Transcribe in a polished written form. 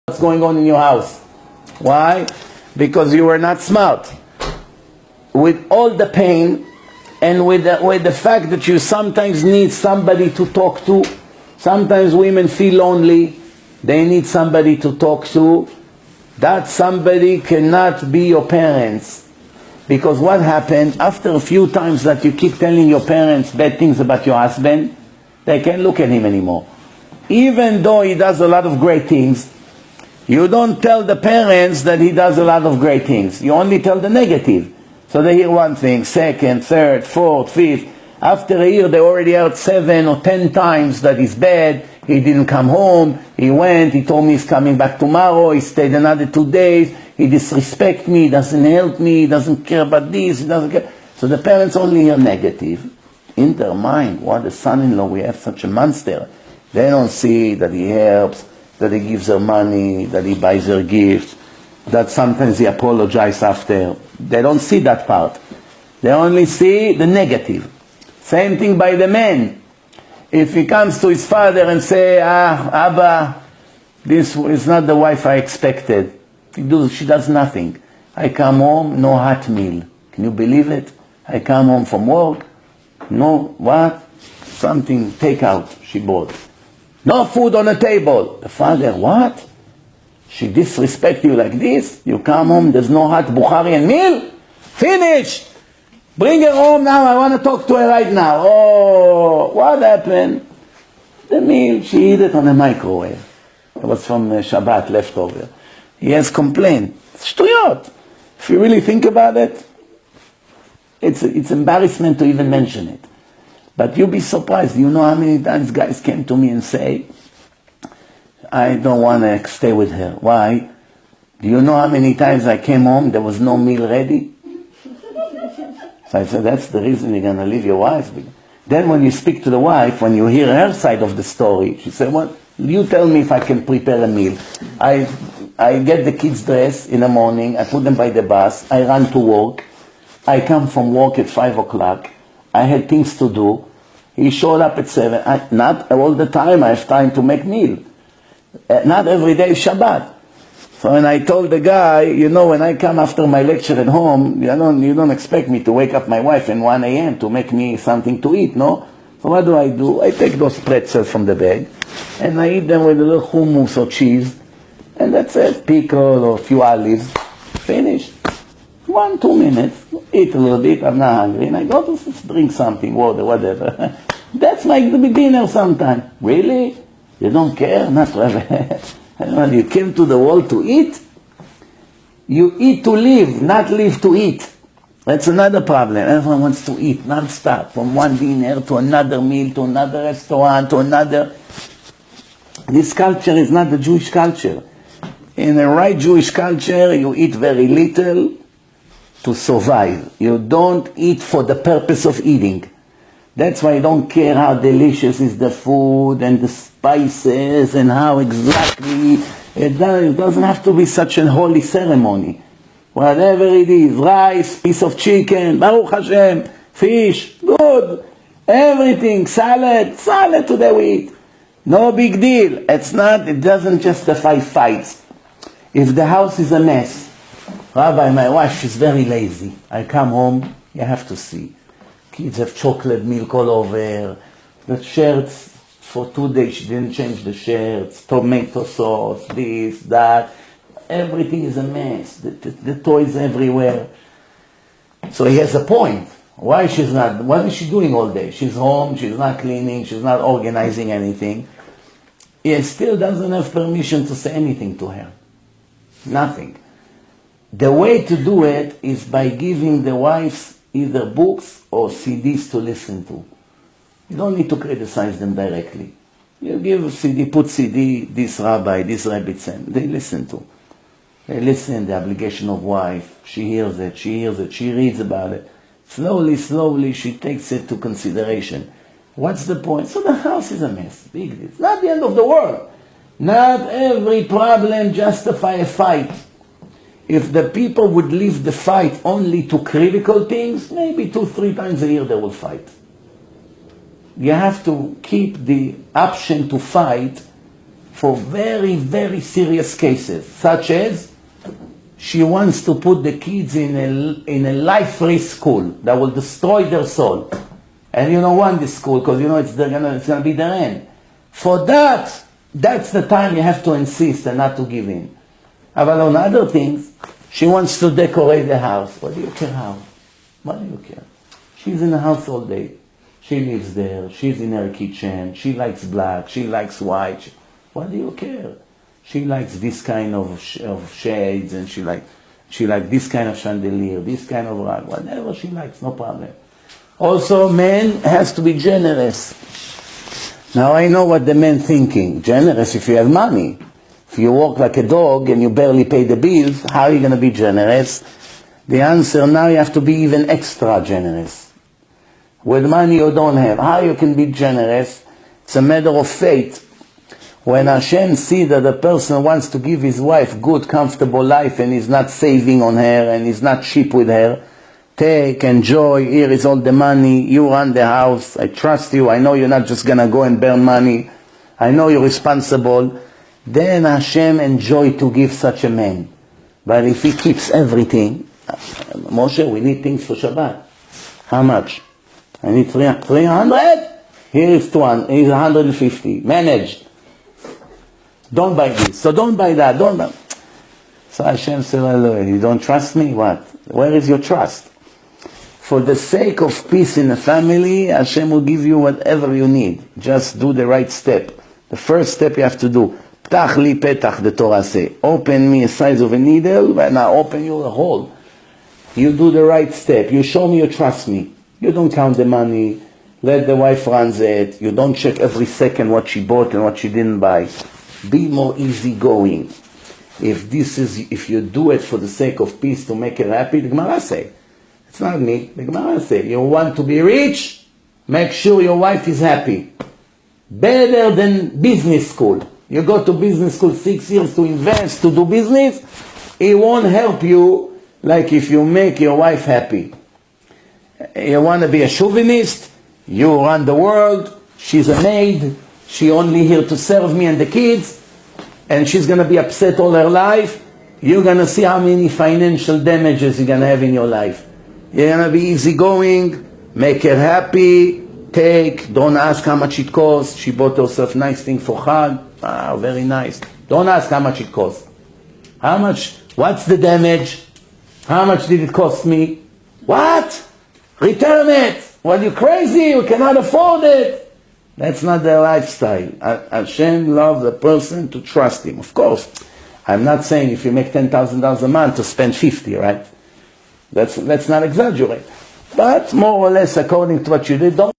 what's going on in your house. Why? Because you were not smart. With all the pain and with the fact that you sometimes need somebody to talk to, sometimes women feel lonely, they need somebody to talk to. That somebody cannot be your parents. Because what happened, after a few times that you keep telling your parents bad things about your husband, they can't look at him anymore. Even though he does a lot of great things, you don't tell the parents that he does a lot of great things. You only tell the negative. So they hear one thing, second, third, fourth, fifth. After a year, they already heard 7 or 10 times that he's bad. He didn't come home. He went. He told me he's coming back tomorrow. He stayed another 2 days. He disrespects me. He doesn't help me. He doesn't care about this. He doesn't care. So the parents only hear negative. In their mind, what a son-in-law, we have such a monster. They don't see that he helps, that he gives her money, that he buys her gifts, that sometimes he apologizes after. They don't see that part. They only see the negative. Same thing by the man. If he comes to his father and say, Abba, this is not the wife I expected. She does nothing. I come home, no hot meal. Can you believe it? I come home from work, no, what? Something takeout she bought. No food on the table. The father, what? She disrespect you like this? You come home, there's no hot Bukharian meal? Finish! Bring her home now, I want to talk to her right now. Oh, what happened? The meal, she eat it on the microwave. It was from Shabbat, leftover. He has complained. Shtuyot. If you really think about it, it's embarrassment to even mention it. But you'll be surprised. You know how many times guys came to me and say, I don't want to stay with her. Why? Do you know how many times I came home, there was no meal ready? So I said, that's the reason you're going to leave your wife. Then when you speak to the wife, when you hear her side of the story, she said, well, you tell me if I can prepare a meal. I get the kids dressed in the morning, I put them by the bus, I run to work, I come from work at 5 o'clock, I had things to do, he showed up at 7, not all the time I have time to make meal. Not every day is Shabbat. So when I told the guy, you know, when I come after my lecture at home, you don't expect me to wake up my wife at 1 a.m. to make me something to eat, no? So what do? I take those pretzels from the bag, and I eat them with a little hummus or cheese, and that's it, pickle or a few olives, finished. 1-2 minutes, eat a little bit, I'm not hungry, and I go to drink something, water, whatever. That's like the dinner sometime. Really? You don't care? Not really. You came to the world to eat? You eat to live, not live to eat. That's another problem. Everyone wants to eat non-stop, from one dinner to another meal, to another restaurant, to another. This culture is not the Jewish culture. In the right Jewish culture, you eat very little to survive. You don't eat for the purpose of eating. That's why I don't care how delicious is the food and the spices and how exactly. It doesn't have to be such a holy ceremony. Whatever it is, rice, piece of chicken, Baruch Hashem, fish, good. Everything, salad today we eat. No big deal. It doesn't justify fights. If the house is a mess, Rabbi, my wife, she's very lazy. I come home, you have to see. Kids have chocolate milk all over. The shirts, for 2 days she didn't change the shirts. Tomato sauce, this, that. Everything is a mess. The toys everywhere. So he has a point. What is she doing all day? She's home, she's not cleaning, she's not organizing anything. He still doesn't have permission to say anything to her. Nothing. The way to do it is by giving the wives either books or CDs to listen to. You don't need to criticize them directly. You give a CD, put CD, this rabbi, this rabbi sent. They listen to. They listen, the obligation of wife. She hears it, she reads about it. Slowly, she takes it to consideration. What's the point? So the house is a mess. Big deal. It's not the end of the world. Not every problem justifies a fight. If the people would leave the fight only to critical things, maybe 2-3 times a year they will fight. You have to keep the option to fight for very, very serious cases, such as she wants to put the kids in a life-free school that will destroy their soul. And you don't want this school because you know it's gonna be their end. For that, that's the time you have to insist and not to give in. But on other things, she wants to decorate the house. What do you care how? What do you care? She's in the house all day. She lives there. She's in her kitchen. She likes black. She likes white. What do you care? She likes this kind of shades, and she likes this kind of chandelier, this kind of rug, whatever she likes, no problem. Also, man has to be generous. Now I know what the man thinking. Generous if you have money. If you work like a dog and you barely pay the bills, how are you going to be generous? The answer, now you have to be even extra generous. With money you don't have, how you can be generous? It's a matter of fate. When Hashem sees that a person wants to give his wife good, comfortable life and is not saving on her and is not cheap with her, take, enjoy, here is all the money, you run the house, I trust you, I know you're not just going to go and burn money, I know you're responsible, then Hashem enjoy to give such a man. But if he keeps everything, Moshe, we need things for Shabbat. How much? I need 300? Here is 200, here is 150, managed. Don't buy this, so don't buy that, don't buy. So Hashem said, well, you don't trust me? What? Where is your trust? For the sake of peace in the family, Hashem will give you whatever you need. Just do the right step. The first step you have to do. Ptach li petach, the Torah say. Open me a size of a needle, and I'll open you a hole. You do the right step. You show me you trust me. You don't count the money. Let the wife run it. You don't check every second what she bought and what she didn't buy. Be more easygoing. If you do it for the sake of peace to make her happy, the Gemara say. It's not me. The Gemara say, you want to be rich? Make sure your wife is happy. Better than business school. You go to business school 6 years to invest, to do business. It won't help you like if you make your wife happy. You want to be a chauvinist? You run the world. She's a maid. She only here to serve me and the kids. And she's going to be upset all her life. You're going to see how many financial damages you're going to have in your life. You're going to be easygoing, make her happy, take, don't ask how much it costs. She bought herself nice thing for Chag. Ah, very nice. Don't ask how much it costs. How much? What's the damage? How much did it cost me? What? Return it. What, you crazy? You cannot afford it. That's not their lifestyle. Hashem loves a person to trust him. Of course, I'm not saying if you make $10,000 a month to spend 50, right? Let's not exaggerate. But more or less according to what you did, don't